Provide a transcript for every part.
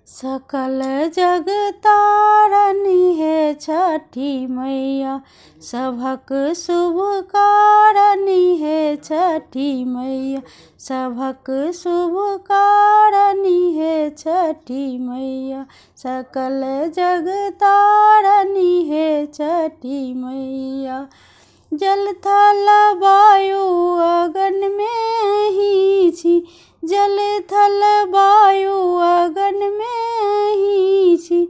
सकल जग तारनी है छठी मैया, सभक शुभ कारणी है छठी मैया, सभक शुभ कारणी है छठी मैया, सकल जग तारनी है छठी मैया। जल थल वायु अगन में ही छी, जल थल वायु अगन में ही छी,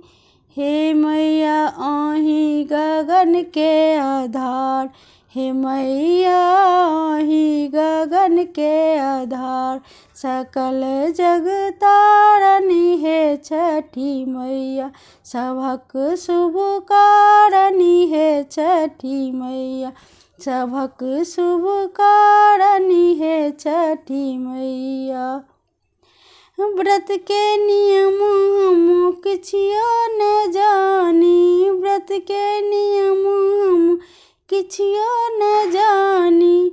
हे मैया आही गगन के आधार, हे मैया आही गगन के आधार, सकल जग तारनी है छठी मैया, सभक शुभ कारणी है छठी मैया, सभक शुभ कारणी है छठी मैया। व्रत के नियम हम किछियो न जानी, व्रत के नियम हम किछियो न जानी,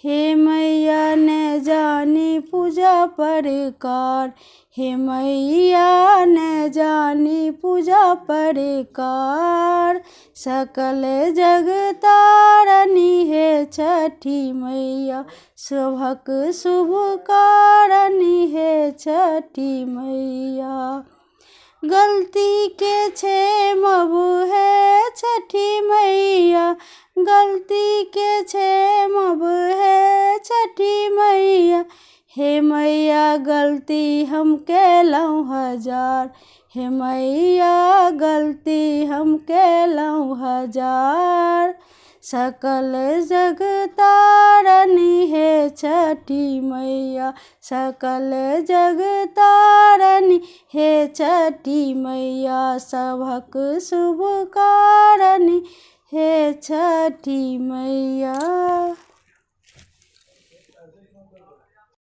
हे मैया न जानी पूजा प्रकार, हे मैया न जानी पूजा प्रकार, सकल जग तारनी है छठी मैया, सभक शुभ कारणी है छठी मैया। गलती के क्षेम है छठी मैया, गलती के क्षेम है छठी मैया, हे मैया गलती हम केलहुँ हजार, हे मैया गलती हम केलहुँ हजार, सकल जग तारनी है छठी मैया, सकल जग तारनी है छठी मैया, सभक शुभ कारणी है छठी मैया।